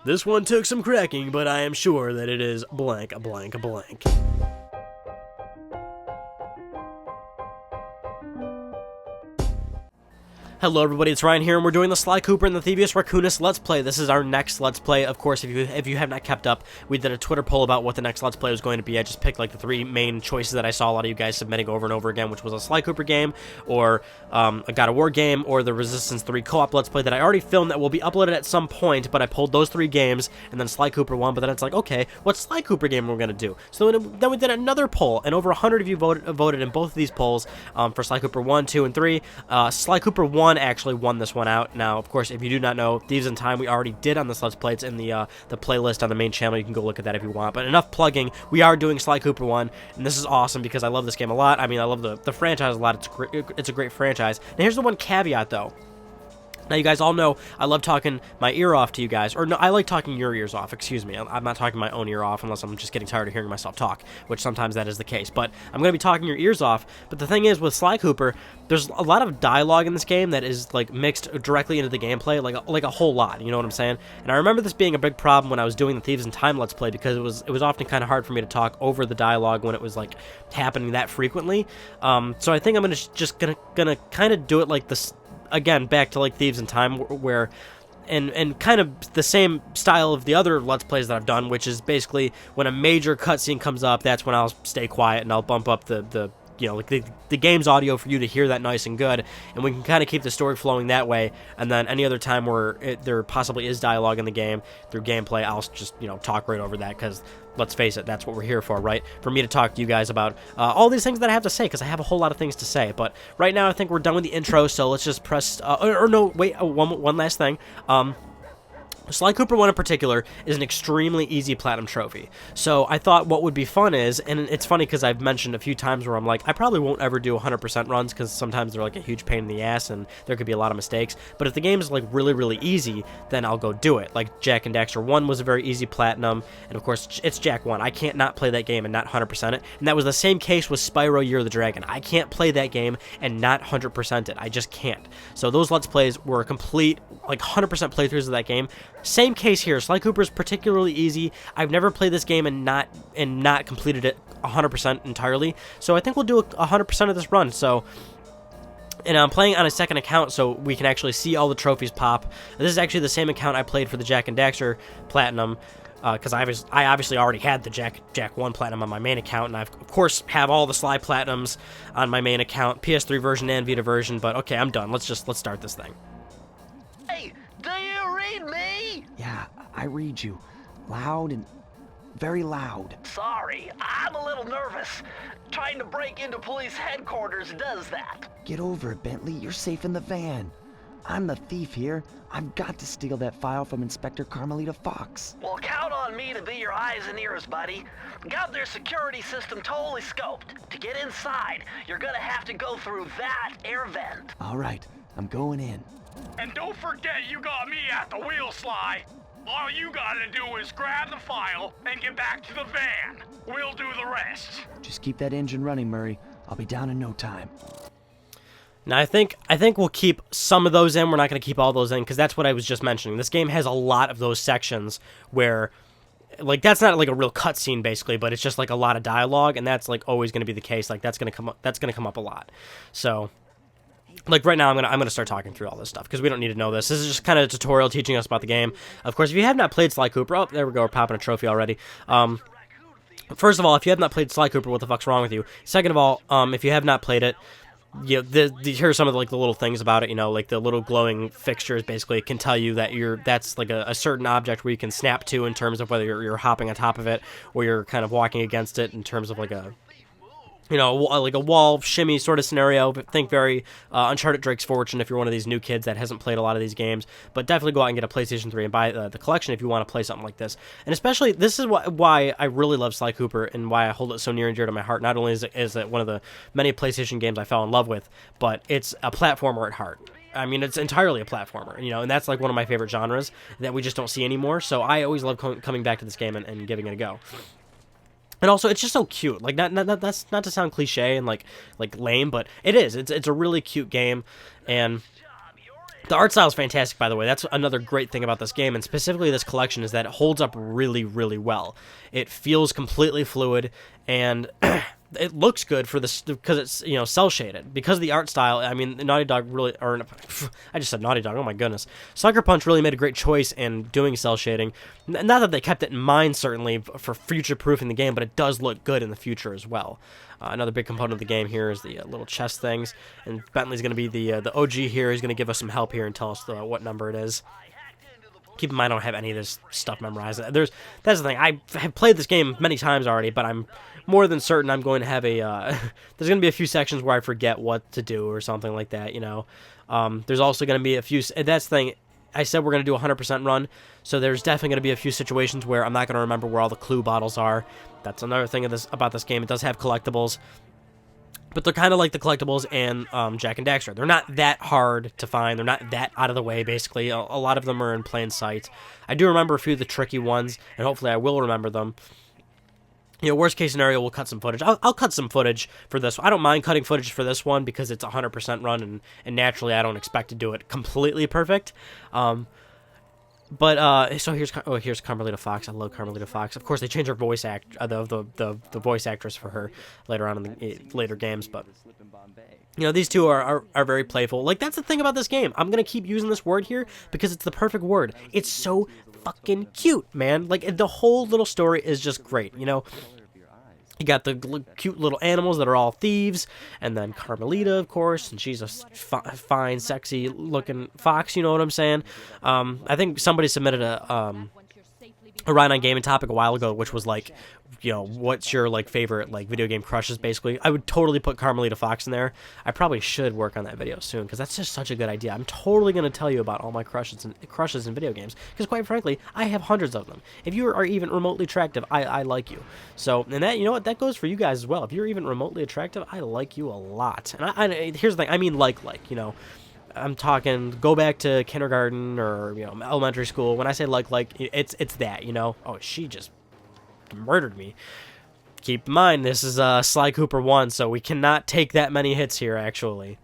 This one took some cracking, but I am sure that it is blank, blank, blank. Hello everybody, it's Ryan here, and we're doing the Sly Cooper and the Thievius Raccoonus Let's Play. This is our next Let's Play. Of course, if you have not kept up, we did a Twitter poll about what the next Let's Play was going to be. I just picked like the three main choices that I saw a lot of you guys submitting over and over again, which was a Sly Cooper game, or a God of War game, or the Resistance 3 co-op Let's Play that I already filmed that will be uploaded at some point, but I pulled those three games, and then Sly Cooper won, but then it's like, okay, what Sly Cooper game are we going to do? So then we did another poll, and over 100 of you voted in both of these polls for Sly Cooper 1, 2, and 3. Sly Cooper 1 actually won this one out. Now, of course, if you do not know, Thieves in Time we already did on this Let's Play. It's in the playlist on the main channel. You can go look at that if you want. But enough plugging. We are doing Sly Cooper 1, and this is awesome because I love this game a lot. I mean, I love the franchise a lot. It's a great franchise. Now, here's the one caveat, though. Now, you guys all know I love talking my ear off to you guys. Or, no, I like talking your ears off, excuse me. I'm not talking my own ear off unless I'm just getting tired of hearing myself talk, which sometimes that is the case. But I'm going to be talking your ears off. But the thing is, with Sly Cooper, there's a lot of dialogue in this game that is, like, mixed directly into the gameplay, like a whole lot, you know what I'm saying? And I remember this being a big problem when I was doing the Thieves in Time Let's Play, because it was often kind of hard for me to talk over the dialogue when it was, like, happening that frequently. So I think I'm just gonna kind of do it like this. Again, back to like Thieves in Time, where, and kind of the same style of the other Let's Plays that I've done, which is basically when a major cutscene comes up, that's when I'll stay quiet and I'll bump up the game's audio for you to hear that nice and good, and we can kind of keep the story flowing that way. And then any other time where there possibly is dialogue in the game through gameplay, I'll just talk right over that, because let's face it, that's what we're here for, right? For me to talk to you guys about all these things that I have to say, because I have a whole lot of things to say. But right now, I think we're done with the intro, so let's just press. No, wait, one last thing. Sly Cooper 1 in particular is an extremely easy platinum trophy. So I thought what would be fun is, and it's funny because I've mentioned a few times where I'm like, I probably won't ever do 100% runs because sometimes they're like a huge pain in the ass and there could be a lot of mistakes. But if the game is like really, really easy, then I'll go do it. Like Jak and Daxter 1 was a very easy platinum, and of course it's Jak 1. I can't not play that game and not 100% it. And that was the same case with Spyro Year of the Dragon. I can't play that game and not 100% it. I just can't. So those Let's Plays were complete, like 100% playthroughs of that game. Same case here. Sly Cooper is particularly easy. I've never played this game and not completed it 100% entirely. So I think we'll do 100% of this run. So, and I'm playing on a second account so we can actually see all the trophies pop. This is actually the same account I played for the Jak and Daxter Platinum, because I obviously already had the Jak 1 Platinum on my main account, and I of course have all the Sly Platinums on my main account, PS3 version and Vita version. But okay, I'm done. Let's start this thing. Hey, do you read me? Yeah, I read you. Loud and very loud. Sorry, I'm a little nervous. Trying to break into police headquarters does that. Get over it, Bentley. You're safe in the van. I'm the thief here. I've got to steal that file from Inspector Carmelita Fox. Well, count on me to be your eyes and ears, buddy. Got their security system totally scoped. To get inside, you're gonna have to go through that air vent. All right, I'm going in. And don't forget you got me at the wheel, Sly. All you gotta do is grab the file and get back to the van. We'll do the rest. Just keep that engine running, Murray. I'll be down in no time. Now, I think we'll keep some of those in. We're not going to keep all those in, because that's what I was just mentioning. This game has a lot of those sections where, like, that's not like a real cutscene basically, but it's just like a lot of dialogue, and that's like always going to be the case. Like that's going to come up a lot. So, like right now, I'm gonna start talking through all this stuff because we don't need to know this. This is just kind of a tutorial teaching us about the game. Of course, if you have not played Sly Cooper, oh, there we go, we're popping a trophy already. First of all, if you have not played Sly Cooper, what the fuck's wrong with you? Second of all, if you have not played it, here are some of the, like, the little things about it. Like the little glowing fixtures basically can tell you that that's like a certain object where you can snap to in terms of whether you're hopping on top of it or you're kind of walking against it in terms of like a like a wall shimmy sort of scenario. But think very Uncharted Drake's Fortune if you're one of these new kids that hasn't played a lot of these games. But definitely go out and get a PlayStation 3 and buy the collection if you want to play something like this. And especially, this is why I really love Sly Cooper and why I hold it so near and dear to my heart. Not only is it one of the many PlayStation games I fell in love with, but it's a platformer at heart. I mean, it's entirely a platformer, and that's like one of my favorite genres that we just don't see anymore. So I always love coming back to this game and giving it a go. And also, it's just so cute. Like, that's not to sound cliche and like lame, but it is. It's a really cute game, and The art style is fantastic, by the way. That's another great thing about this game, and specifically this collection, is that it holds up really, really well. It feels completely fluid, and it looks good for this because it's, you know, cell shaded. Because of the art style, I mean, Naughty Dog really, or I just said Naughty Dog. Oh my goodness, Sucker Punch really made a great choice in doing cell shading. Not that they kept it in mind, certainly, for future-proofing the game, but it does look good in the future as well. Another big component of the game here is the little chest things, and Bentley's going to be the OG here. He's going to give us some help here and tell us what number it is. Keep in mind, I don't have any of this stuff memorized. That's the thing. I have played this game many times already, but I'm more than certain I'm going to have a... there's going to be a few sections where I forget what to do or something like that, you know. There's also going to be a few... That's the thing. I said we're going to do a 100% run, so there's definitely going to be a few situations where I'm not going to remember where all the clue bottles are. That's another thing about this game. It does have collectibles, but they're kind of like the collectibles in Jak and Daxter. They're not that hard to find. They're not that out of the way, basically. A lot of them are in plain sight. I do remember a few of the tricky ones, and hopefully I will remember them. You know, worst case scenario, we'll cut some footage. I'll cut some footage for this. I don't mind cutting footage for this one because it's a 100% run, and naturally I don't expect to do it completely perfect. So here's Carmelita Fox. I love Carmelita Fox. Of course, they changed her voice the voice actress for her later on in the later games, but you know, these two are very playful. Like, that's the thing about this game. I'm gonna keep using this word here because it's the perfect word. It's so fucking cute, man. Like, the whole little story is just great, you know. You got the cute little animals that are all thieves, and then Carmelita, of course, and she's a fine, sexy-looking fox, you know what I'm saying? I think somebody submitted a Ryan on Gaming topic a while ago, which was like, you know, what's your like favorite like video game crushes, basically. I would totally put Carmelita Fox in there. I probably should work on that video soon, because that's just such a good idea. I'm totally going to tell you about all my crushes in video games, because quite frankly, I have hundreds of them. If you are even remotely attractive, I like you. So, and that, you know what, that goes for you guys as well. If you're even remotely attractive, I like you a lot. And here's the thing, I mean you know, I'm talking go back to kindergarten or, you know, elementary school. When I say like it's that, you know. Oh, she just murdered me. Keep in mind, this is Sly Cooper 1, so we cannot take that many hits here, actually.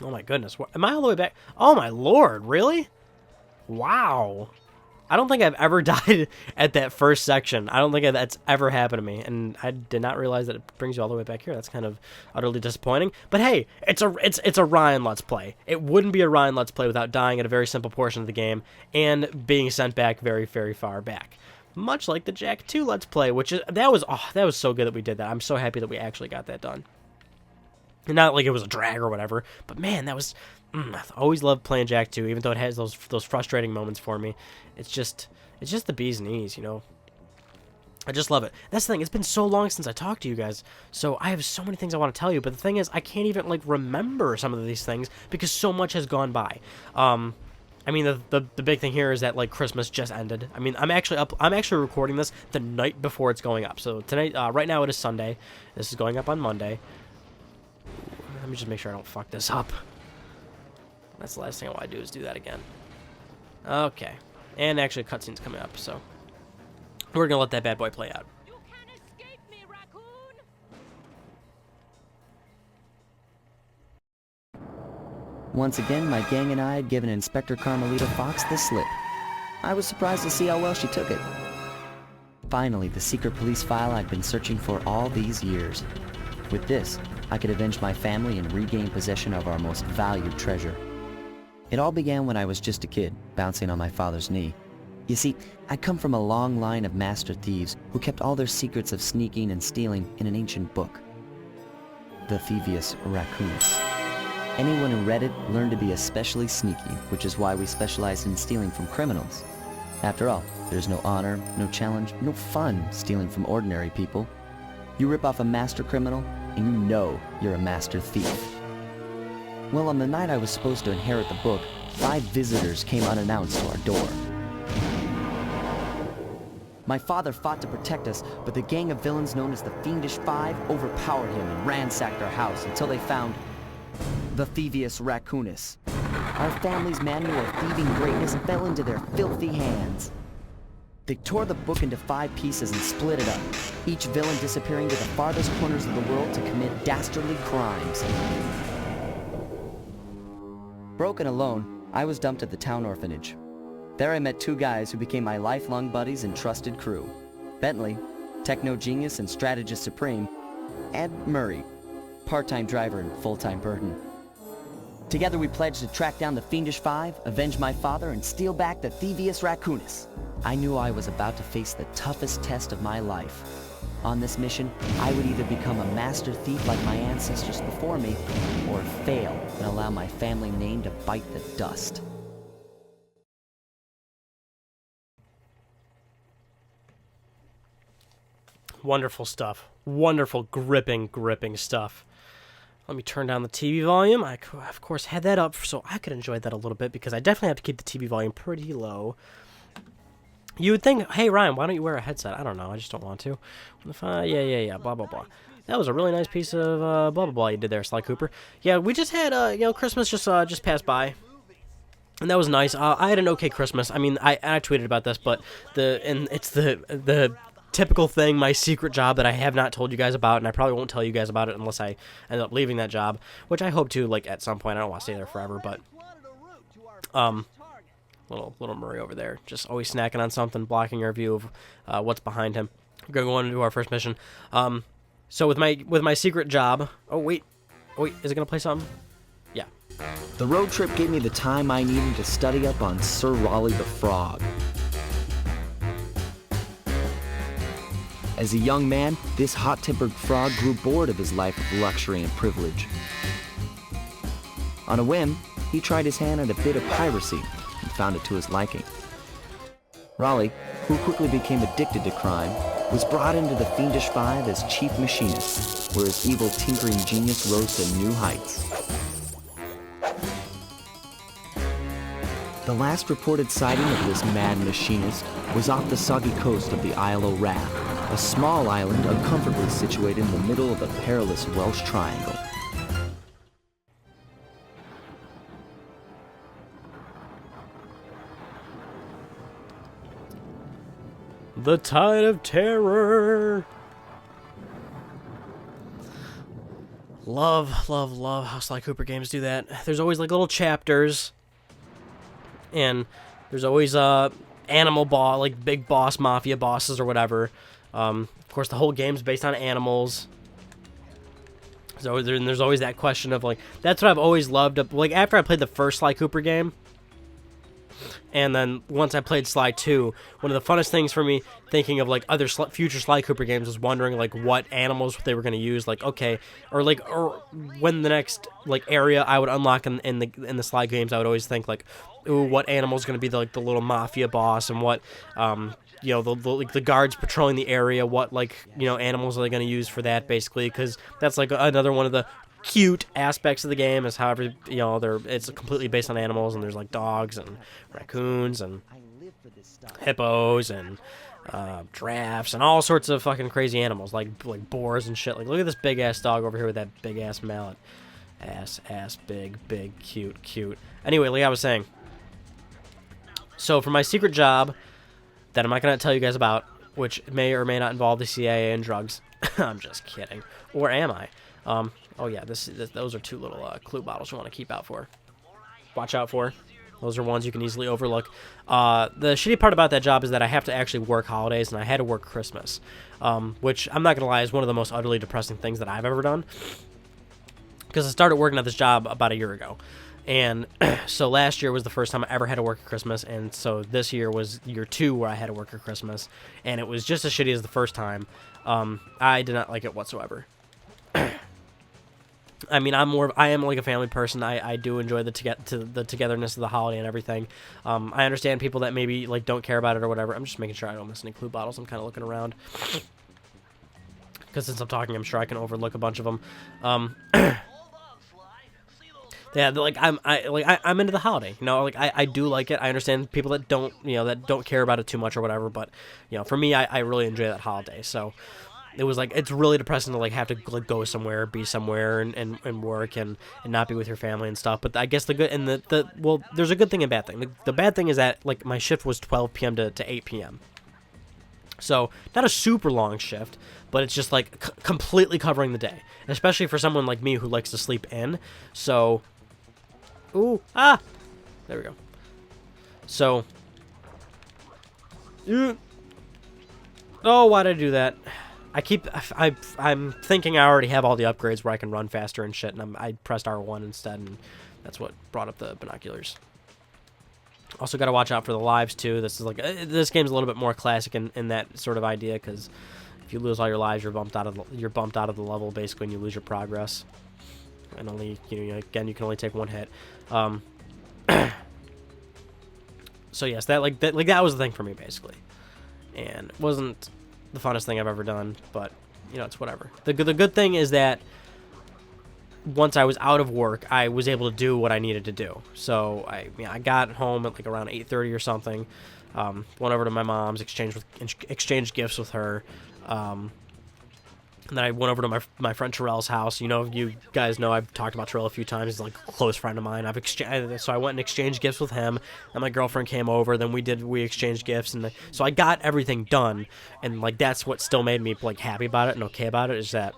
Oh my goodness, am I all the way back? Oh my lord, really? Wow. I don't think I've ever died at that first section. I don't think that's ever happened to me, and I did not realize that it brings you all the way back here. That's kind of utterly disappointing. But hey, it's a Ryan Let's Play. It wouldn't be a Ryan Let's Play without dying at a very simple portion of the game and being sent back very, very far back. Much like the Jak 2 Let's Play, which is that was so good that we did that. I'm so happy that we actually got that done. And not like it was a drag or whatever, but man, that was... I always loved playing Jak 2, even though it has those frustrating moments for me. It's just the bee's knees, you know. I just love it. That's the thing. It's been so long since I talked to you guys, so I have so many things I want to tell you. But the thing is, I can't even like remember some of these things because so much has gone by. I mean, the big thing here is that like Christmas just ended. I mean, I'm actually recording this the night before it's going up. So tonight, right now, it is Sunday. This is going up on Monday. Let me just make sure I don't fuck this up. That's the last thing I want to do is do that again. Okay. And actually, a cutscene's coming up, so we're going to let that bad boy play out. You can't escape me, Raccoon! Once again, my gang and I had given Inspector Carmelita Fox the slip. I was surprised to see how well she took it. Finally, the secret police file I'd been searching for all these years. With this, I could avenge my family and regain possession of our most valued treasure. It all began when I was just a kid, bouncing on my father's knee. You see, I come from a long line of master thieves who kept all their secrets of sneaking and stealing in an ancient book. The Thievius Raccoonus. Anyone who read it learned to be especially sneaky, which is why we specialized in stealing from criminals. After all, there's no honor, no challenge, no fun stealing from ordinary people. You rip off a master criminal, and you know you're a master thief. Well, on the night I was supposed to inherit the book, 5 visitors came unannounced to our door. My father fought to protect us, but the gang of villains known as the Fiendish Five overpowered him and ransacked our house until they found the Thievius Raccoonus. Our family's manual of thieving greatness fell into their filthy hands. They tore the book into 5 pieces and split it up, each villain disappearing to the farthest corners of the world to commit dastardly crimes. Broken alone, I was dumped at the town orphanage. There I met two guys who became my lifelong buddies and trusted crew. Bentley, techno genius and strategist supreme, and Murray, part-time driver and full-time burden. Together we pledged to track down the Fiendish Five, avenge my father, and steal back the Thievius Raccoonus. I knew I was about to face the toughest test of my life. On this mission, I would either become a master thief like my ancestors before me, or fail and allow my family name to bite the dust. Wonderful stuff. Wonderful, gripping stuff. Let me turn down the TV volume. I, of course, had that up so I could enjoy that a little bit because I definitely have to keep the TV volume pretty low. You would think, hey, Ryan, why don't you wear a headset? I don't know. I just don't want to. Yeah, blah, blah, blah. That was a really nice piece of blah, blah, blah you did there, Sly Cooper. Yeah, we just had, Christmas just passed by. And that was nice. I had an okay Christmas. I mean, I tweeted about this, but it's the typical thing, my secret job that I have not told you guys about, and I probably won't tell you guys about it unless I end up leaving that job, which I hope to, like, at some point. I don't want to stay there forever, but, little Murray over there, just always snacking on something, blocking our view of what's behind him. We're going to go on to do our first mission. So with my secret job, oh, wait, is it going to play something? Yeah. The road trip gave me the time I needed to study up on Sir Raleigh the Frog. As a young man, this hot-tempered frog grew bored of his life of luxury and privilege. On a whim, he tried his hand at a bit of piracy and found it to his liking. Raleigh, who quickly became addicted to crime, was brought into the Fiendish Five as chief machinist, where his evil tinkering genius rose to new heights. The last reported sighting of this mad machinist was off the soggy coast of the Isle o' Wrath, a small island uncomfortably situated in the middle of a perilous Welsh triangle. The Tide of Terror. Love how Sly Cooper games do that. There's always like little chapters, and there's always animal boss, like big boss, mafia bosses or whatever. Of course, the whole game's based on animals. So there's always that question of, like, that's what I've always loved. Like, after I played the first Sly Cooper game, and then once I played Sly 2, one of the funnest things for me thinking of, like, other future Sly Cooper games was wondering, like, what animals they were going to use. Like, okay, or when the next, like, area I would unlock in the Sly games, I would always think, like, ooh, what animal's going to be the little mafia boss, and what, the guards patrolling the area, what, animals are they going to use for that, basically, because that's, like, another one of the cute aspects of the game is however, it's completely based on animals, and there's, like, dogs and raccoons and hippos and giraffes and all sorts of fucking crazy animals, like boars and shit. Like, look at this big-ass dog over here with that big-ass mallet. Ass, big, cute. Anyway, like I was saying, so for my secret job that I'm not going to tell you guys about, which may or may not involve the CIA and drugs. I'm just kidding. Or am I? Oh yeah, those are two little clue bottles you want to keep out for. Watch out for. Those are ones you can easily overlook. The shitty part about that job is that I have to actually work holidays, and I had to work Christmas. Which, I'm not going to lie, is one of the most utterly depressing things that I've ever done. Because I started working at this job about a year ago. And so last year was the first time I ever had to work at Christmas, and so this year was year 2 where I had to work at Christmas, and it was just as shitty as the first time. I did not like it whatsoever. I mean, I am like a family person. I do enjoy the togetherness of the holiday and everything. I understand people that maybe like don't care about it or whatever. I'm just making sure I don't miss any clue bottles. I'm kind of looking around because since I'm talking, I'm sure I can overlook a bunch of them. Yeah, like I'm into the holiday, like I do like it. I understand people that don't care about it too much or whatever, but for me, I really enjoy that holiday. So it was like, it's really depressing to like have to like go somewhere, be somewhere, and work and not be with your family and stuff. But I guess the good and well, there's a good thing and bad thing. The bad thing is that like my shift was 12 p.m. to 8 p.m. So not a super long shift, but it's just like completely covering the day, especially for someone like me who likes to sleep in. So Ooh, ah! There we go. So, oh, why did I do that? I'm thinking I already have all the upgrades where I can run faster and shit, and I pressed R1 instead, and that's what brought up the binoculars. Also, got to watch out for the lives too. This is like this game's a little bit more classic in that sort of idea, because if you lose all your lives, you're bumped out of the level basically, and you lose your progress. And only again, you can only take one hit. So yes, that was the thing for me basically, and it wasn't the funnest thing I've ever done, but it's whatever. The good thing is that once I was out of work, I was able to do what I needed to do. So I got home at like around 8:30 or something. Went over to my mom's, exchanged gifts with her. And then I went over to my friend Terrell's house. You guys know I've talked about Terrell a few times. He's like a close friend of mine. So I went and exchanged gifts with him. And my girlfriend came over. Then we exchanged gifts, and so I got everything done. And like that's what still made me like happy about it and okay about it, is that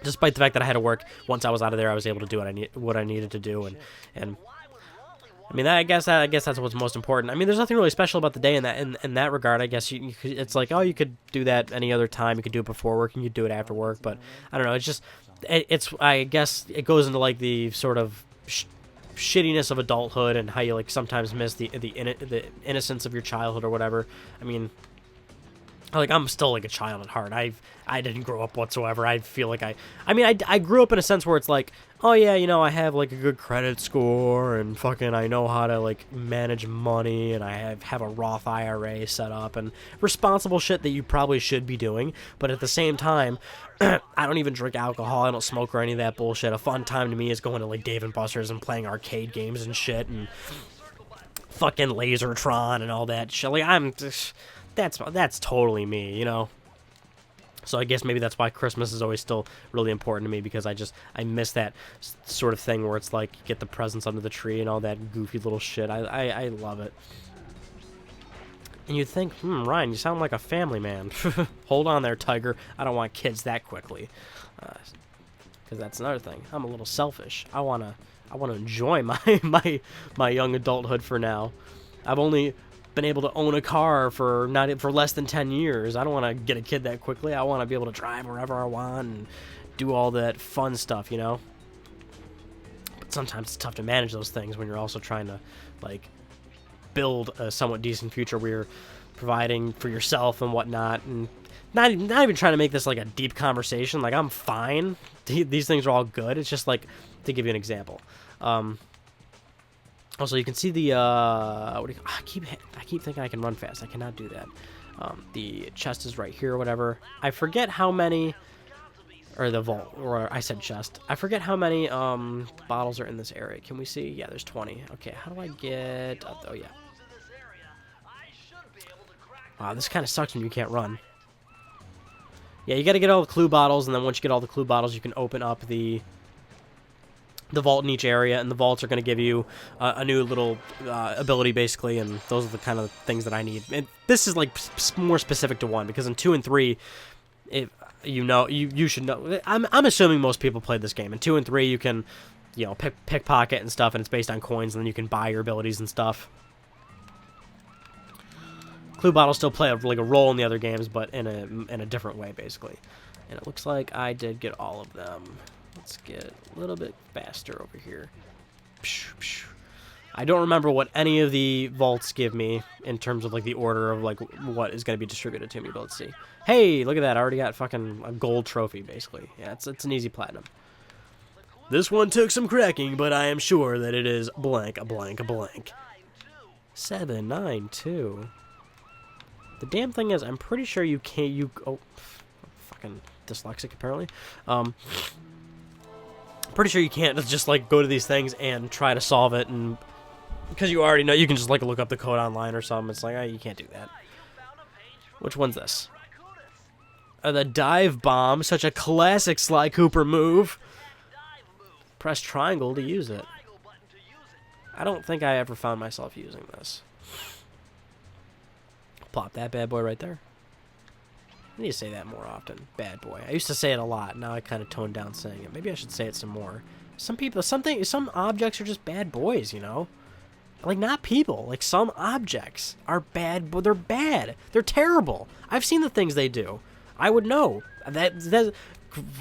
despite the fact that I had to work, once I was out of there, I was able to do what I needed to do, and I mean, I guess that's what's most important. I mean, there's nothing really special about the day in that regard. I guess it's like, oh, you could do that any other time. You could do it before work, and you could do it after work. But I don't know. It's just, I guess it goes into like the sort of shittiness of adulthood and how you like sometimes miss the innocence of your childhood or whatever. I mean, like I'm still like a child at heart. I didn't grow up whatsoever. I feel like I grew up in a sense where it's like, oh yeah, I have like a good credit score and fucking I know how to like manage money, and I have a Roth IRA set up and responsible shit that you probably should be doing. But at the same time, I don't even drink alcohol. I don't smoke or any of that bullshit. A fun time to me is going to like Dave & Buster's and playing arcade games and shit and fucking Lasertron and all that shit. Like that's totally me, So I guess maybe that's why Christmas is always still really important to me, because I miss that sort of thing where it's like you get the presents under the tree and all that goofy little shit. I love it. And you'd think, Ryan, you sound like a family man. Hold on there, Tiger. I don't want kids that quickly, because that's another thing. I'm a little selfish. I wanna enjoy my young adulthood for now. I've only been able to own a car for less than 10 years. I don't want to get a kid that quickly. I want to be able to drive wherever I want and do all that fun stuff, But sometimes it's tough to manage those things when you're also trying to like build a somewhat decent future where you're providing for yourself and whatnot, and not even trying to make this like a deep conversation. Like I'm fine. These things are all good. It's just like to give you an example. Also, you can see the I keep thinking I can run fast. I cannot do that. The chest is right here or whatever. I forget how many, or the vault, or I said chest. I forget how many bottles are in this area. Can we see? Yeah, there's 20. Okay, how do I get up? Oh yeah. Wow, this kind of sucks when you can't run. Yeah, you got to get all the clue bottles, and then once you get all the clue bottles, you can open up the vault in each area, and the vaults are going to give you a new little ability, basically, and those are the kind of things that I need. And this is, like, more specific to 1, because in 2 and 3, you should know. I'm assuming most people played this game. In 2 and 3, you can, pickpocket and stuff, and it's based on coins, and then you can buy your abilities and stuff. Clue bottles still play a role in the other games, but in a different way, basically. And it looks like I did get all of them. Let's get a little bit faster over here. I don't remember what any of the vaults give me in terms of like the order of like what is going to be distributed to me, but let's see. Hey, look at that. I already got fucking a gold trophy, basically. Yeah, it's an easy platinum. This one took some cracking, but I am sure that it is blank, a blank, a blank. 792. The damn thing is, I'm pretty sure you can't, oh, fucking dyslexic, apparently. Pretty sure you can't just like go to these things and try to solve it, and because you already know, you can just like look up the code online or something. It's like, oh, you can't do that. Which one's this? The dive bomb, such a classic Sly Cooper move. Press triangle to use it. I don't think I ever found myself using this. Plop that bad boy right there. I need to say that more often. Bad boy. I used to say it a lot. Now I kind of toned down saying it. Maybe I should say it some more. Some objects are just bad boys, you know? Like, not people. Like, some objects are bad, but they're bad. They're terrible. I've seen the things they do. I would know.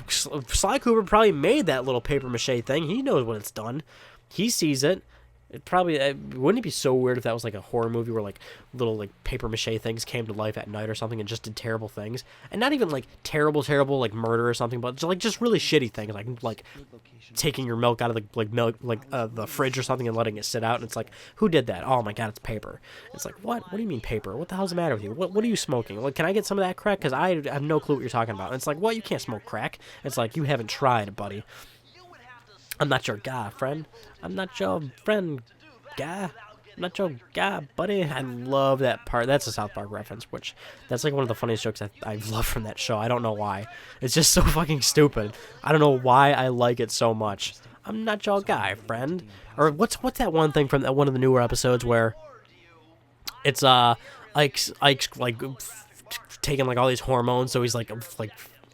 Sly Cooper probably made that little papier-mâché thing. He knows when it's done. He sees it. It probably wouldn't it be so weird if that was like a horror movie where like little like papier-mâché things came to life at night or something and just did terrible things, and not even like terrible like murder or something, but just really shitty things like taking your milk out of the fridge or something and letting it sit out, and it's like, who did that? Oh my god, it's paper. It's like, what do you mean paper? What the hell's the matter with you? What are you smoking? Like, can I get some of that crack? Because I have no clue what you're talking about. And it's like, what? You can't smoke crack. It's like, you haven't tried, buddy. I'm not your guy, friend. I'm not your friend, guy. I'm not your guy, buddy. I love that part. That's a South Park reference, which that's like one of the funniest jokes I've loved from that show. I don't know why. It's just so fucking stupid. I don't know why I like it so much. I'm not your guy, friend. Or what's that one thing from one of the newer episodes where it's Ike's like taking like all these hormones, so he's like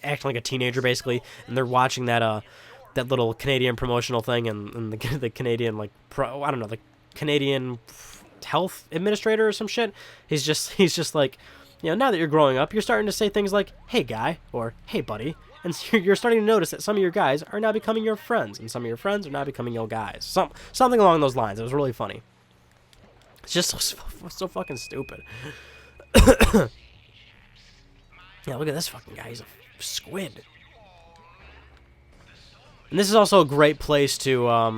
acting like a teenager basically, and they're watching that little Canadian promotional thing, and the Canadian I don't know, the Canadian health administrator or some shit. He's just like, you know, now that you're growing up, you're starting to say things like, "Hey guy," or "Hey buddy," and so you're starting to notice that some of your guys are now becoming your friends, and some of your friends are now becoming your guys. Something along those lines. It was really funny. It's just so fucking stupid. Yeah, look at this fucking guy. He's a squid. And this is also a great place to, I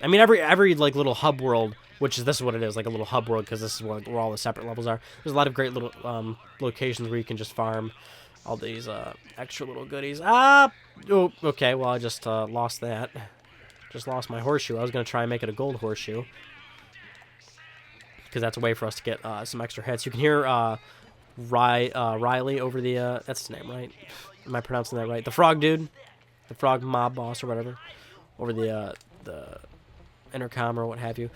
mean, every like little hub world, this is what it is, like a little hub world, because this is where all the separate levels are. There's a lot of great little locations where you can just farm all these extra little goodies. Oh, okay, well, I just lost that. Just lost my horseshoe. I was going to try and make it a gold horseshoe, because that's a way for us to get some extra hits. You can hear Riley over the, that's his name, right? Am I pronouncing that right? The frog dude. The frog mob boss or whatever, over the intercom or what have you.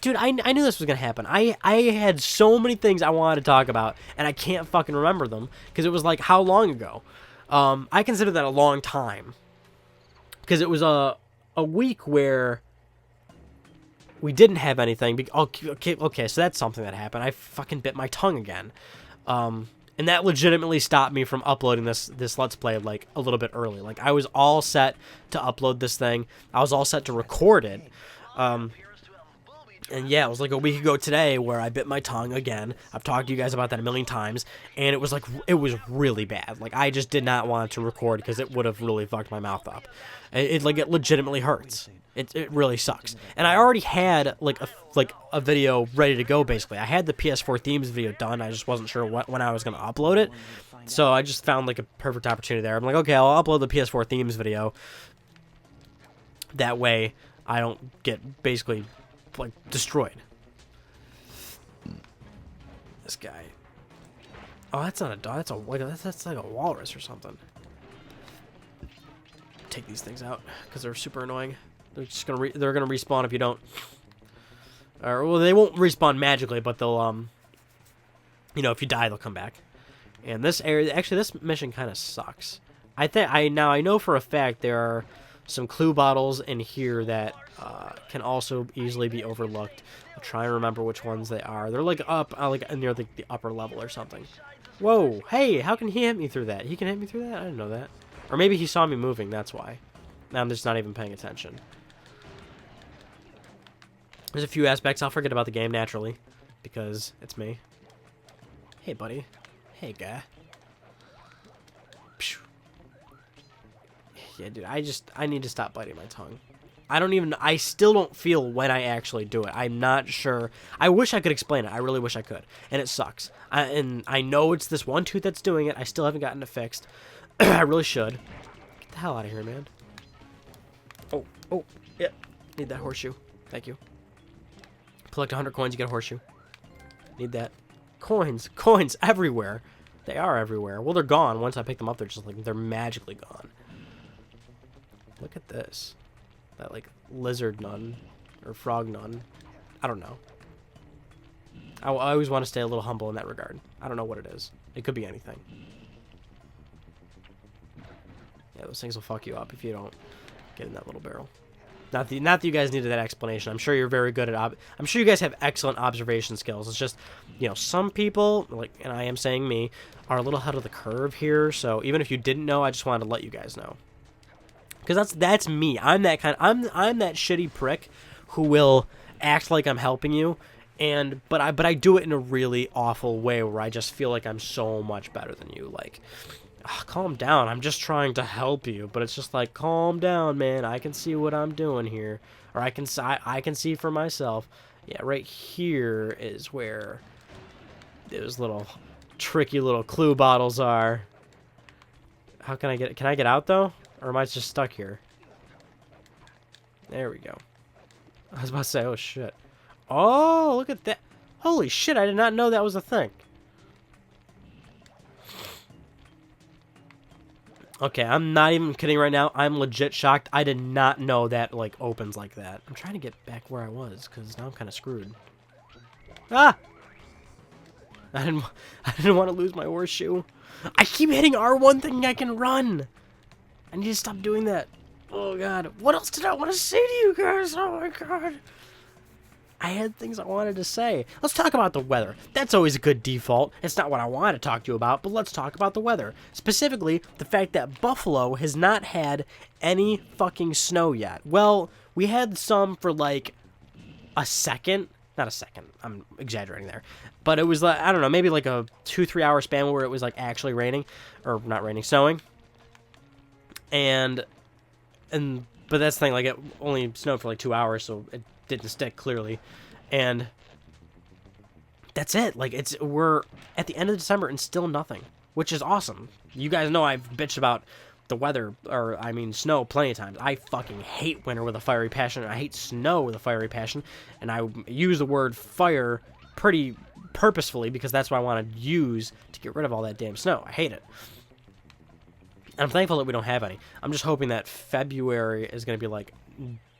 Dude, I knew this was gonna happen. I had so many things I wanted to talk about, and I can't fucking remember them because it was like how long ago. I consider that a long time, because it was a week where we didn't have anything. Okay, so that's something that happened. I fucking bit my tongue again. And that legitimately stopped me from uploading this Let's Play, like, a little bit early. Like, I was all set to upload this thing. I was all set to record it. And yeah, it was like a week ago today where I bit my tongue again. I've talked to you guys about that a million times. And it was really bad. Like, I just did not want to record because it would have really fucked my mouth up. It legitimately hurts. It really sucks. And I already had like a video ready to go. Basically, I had the PS4 themes video done. I just wasn't sure when I was going to upload it. So I just found like a perfect opportunity there. I'm like, okay, I'll upload the PS4 themes video. That way, I don't get basically like destroyed. This guy. Oh, that's not a dog. That's like a walrus or something. Take these things out because they're super annoying. They're gonna respawn if you don't. Or well, they won't respawn magically, but they'll you know, if you die, they'll come back. And this area, actually, this mission kind of sucks. I know for a fact there are some clue bottles in here that can also easily be overlooked. I'll try and remember which ones they are. They're like up, like near the upper level or something. Whoa! Hey, how can he hit me through that? He can hit me through that? I didn't know that. Or maybe he saw me moving. That's why. Now I'm just not even paying attention. There's a few aspects I'll forget about the game naturally, because it's me. Hey, buddy. Hey, guy. Yeah, dude, I need to stop biting my tongue. I still don't feel when I actually do it. I'm not sure. I wish I could explain it. I really wish I could. And it sucks. And I know it's this one tooth that's doing it. I still haven't gotten it fixed. I really should. Get the hell out of here, man. Oh, yep. Need that horseshoe. Thank you. Collect 100 coins, you get a horseshoe. Need that. Coins everywhere. They are everywhere. Well, they're gone. Once I pick them up, they're just like, they're magically gone. Look at this. That, like, lizard nun. Or frog nun. I don't know. I always want to stay a little humble in that regard. I don't know what it is. It could be anything. Yeah, those things will fuck you up if you don't get in that little barrel. Not that you guys needed that explanation. I'm sure you're very good at I'm sure you guys have excellent observation skills. It's just, you know, some people, like, and I am saying me, are a little ahead of the curve here. So even if you didn't know, I just wanted to let you guys know. Because that's me. I'm that I'm that shitty prick who will act like I'm helping you, but I do it in a really awful way where I just feel like I'm so much better than you. Like, calm down. I'm just trying to help you, but it's just like, calm down, man. I can see what I'm doing here, or I can see for myself. Yeah, right here is where those little tricky little clue bottles are. How can I get out though, or am I just stuck here? There we go. I was about to say, oh shit. Oh, look at that. Holy shit, I did not know that was a thing. Okay, I'm not even kidding right now. I'm legit shocked. I did not know that, like, opens like that. I'm trying to get back where I was, because now I'm kind of screwed. Ah! I didn't want to lose my horseshoe. I keep hitting R1 thinking I can run. I need to stop doing that. Oh, God. What else did I want to say to you guys? Oh, my God. I had things I wanted to say. Let's talk about the weather. That's always a good default. It's not what I want to talk to you about, but let's talk about the weather. Specifically, the fact that Buffalo has not had any fucking snow yet. Well, we had some for like a second. Not a second. I'm exaggerating there. But it was like, I don't know, maybe like a 2-3 hour span where it was like actually raining. Or not raining, snowing. But that's the thing, like, it only snowed for like 2 hours, so it didn't stick clearly, and that's it. Like, we're at the end of December and still nothing, which is awesome. You guys know I've bitched about the weather, or I mean snow, plenty of times. I fucking hate winter with a fiery passion, and I hate snow with a fiery passion, and I use the word fire pretty purposefully because that's what I want to use to get rid of all that damn snow. I hate it. And I'm thankful that we don't have any. I'm just hoping that February is going to be like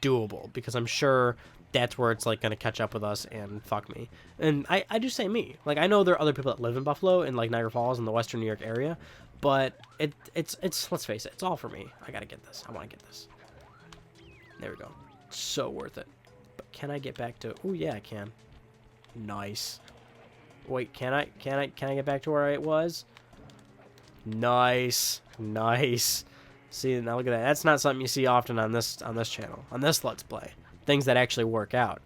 doable, because I'm sure that's where it's like going to catch up with us and fuck me. And I do say me. Like, I know there are other people that live in Buffalo and like Niagara Falls in the western New York area, but it's let's face it, it's all for me. I got to get this. I want to get this. There we go. It's so worth it. But can I get back to... Oh, yeah, I can. Nice. Wait, can I get back to where I was? Nice. Nice. See, now look at that. That's not something you see often on this channel. On this Let's Play. Things that actually work out.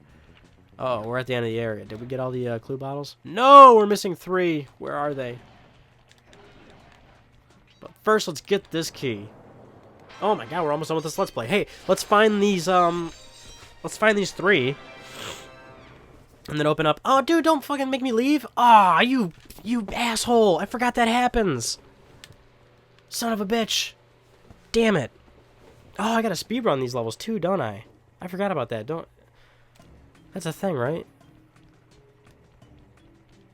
Oh, we're at the end of the area. Did we get all the clue bottles? No, we're missing 3. Where are they? But first, let's get this key. Oh my god, we're almost done with this Let's Play. Hey, let's find these 3. And then open up. Oh, dude, don't fucking make me leave. Ah, you asshole. I forgot that happens. Son of a bitch. Damn it. Oh, I gotta speedrun these levels too, don't I? I forgot about that. That's a thing, right?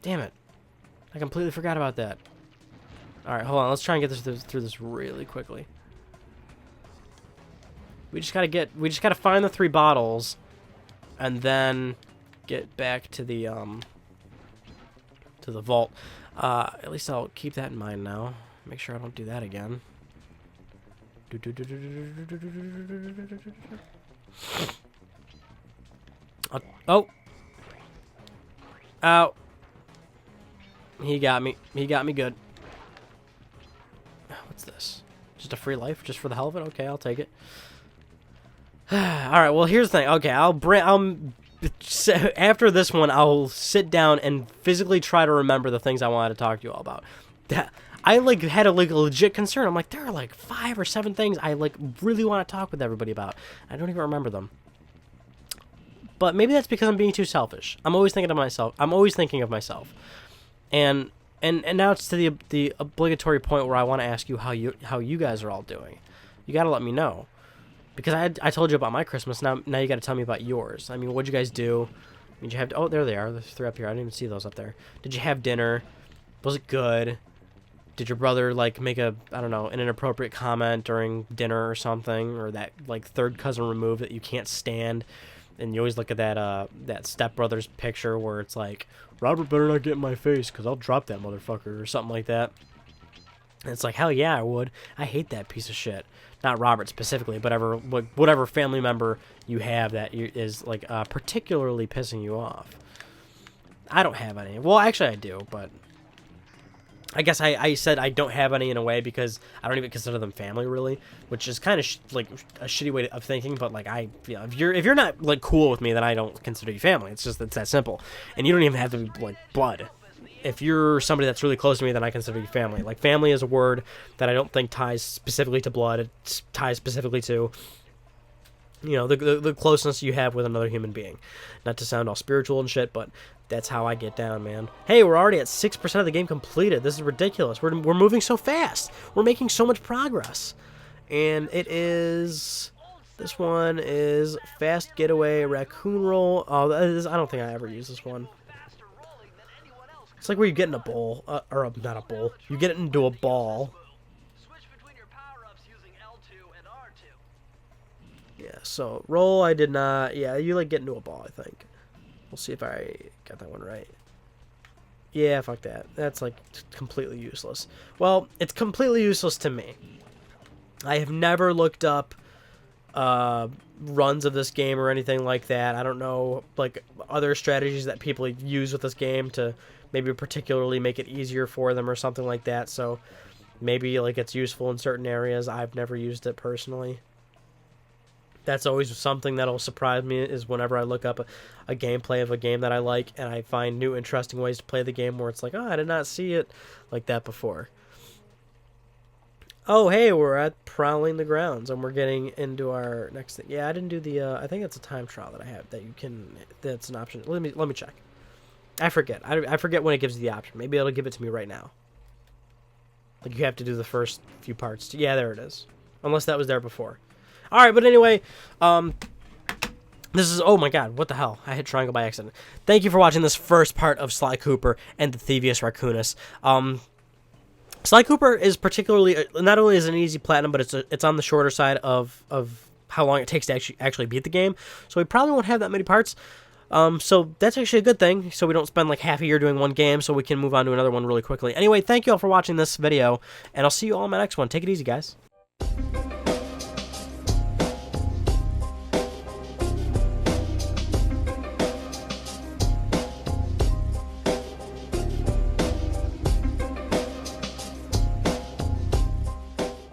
Damn it. I completely forgot about that. Alright, hold on. Let's try and get this through this really quickly. We just gotta find the 3 bottles and then get back to the vault. At least I'll keep that in mind now. Make sure I don't do that again. Oh. Ow. He got me. He got me good. What's this? Just a free life? Just for the hell of it? Okay, I'll take it. Alright, well, here's the thing. Okay, after this one, I'll sit down and physically try to remember the things I wanted to talk to you all about. I like had a legit concern. I'm like, there are like 5 or 7 things I like really want to talk with everybody about. I don't even remember them. But maybe that's because I'm being too selfish. I'm always thinking of myself. And now it's to the obligatory point where I want to ask you how you guys are all doing. You got to let me know. Because I told you about my Christmas. Now you got to tell me about yours. I mean, what'd you guys do? Did you have... Oh, there they are. There's 3 up here. I didn't even see those up there. Did you have dinner? Was it good? Did your brother, like, make an inappropriate comment during dinner or something? Or that, like, third cousin remove that you can't stand? And you always look at that stepbrother's picture where it's like, Robert better not get in my face because I'll drop that motherfucker or something like that. And it's like, hell yeah, I would. I hate that piece of shit. Not Robert specifically, but whatever family member you have that is like particularly pissing you off. I don't have any. Well, actually I do, but I guess I said I don't have any in a way because I don't even consider them family really, which is kind of like a shitty way of thinking. But like if you're not like cool with me, then I don't consider you family. It's that simple, and you don't even have to be like blood. If you're somebody that's really close to me, then I consider you family. Like family is a word that I don't think ties specifically to blood. It ties specifically to, you know, the closeness you have with another human being. Not to sound all spiritual and shit, but that's how I get down, man. Hey, we're already at 6% of the game completed. This is ridiculous. We're moving so fast. We're making so much progress. And it is... This one is Fast Getaway Raccoon Roll. Oh, I don't think I ever used this one. It's like where you get in a bowl. Or not a bowl. You get it into a ball. Yeah, so roll I did not. Yeah, you like get into a ball, I think. We'll see if I got that one right. Yeah, fuck that. That's like completely useless. Well, it's completely useless to me. I have never looked up runs of this game or anything like that. I don't know like other strategies that people use with this game to maybe particularly make it easier for them or something like that. So maybe like it's useful in certain areas. I've never used it personally. That's always something that'll surprise me is whenever I look up a gameplay of a game that I like and I find new interesting ways to play the game where it's like, oh, I did not see it like that before. Oh, hey, we're at Prowling the Grounds and we're getting into our next thing. Yeah, I didn't do the, I think it's a time trial that I have that you can, that's an option. Let me check. I forget. I forget when it gives you the option. Maybe it'll give it to me right now. Like you have to do the first few parts. Yeah, there it is. Unless that was there before. All right, but anyway, this is, oh my god, what the hell? I hit triangle by accident. Thank you for watching this first part of Sly Cooper and the Thievius Raccoonus. Sly Cooper is particularly, not only is it an easy platinum, but it's on the shorter side of how long it takes to actually beat the game. So we probably won't have that many parts. So that's actually a good thing, so we don't spend like half a year doing one game, so we can move on to another one really quickly. Anyway, thank you all for watching this video, and I'll see you all in my next one. Take it easy, guys.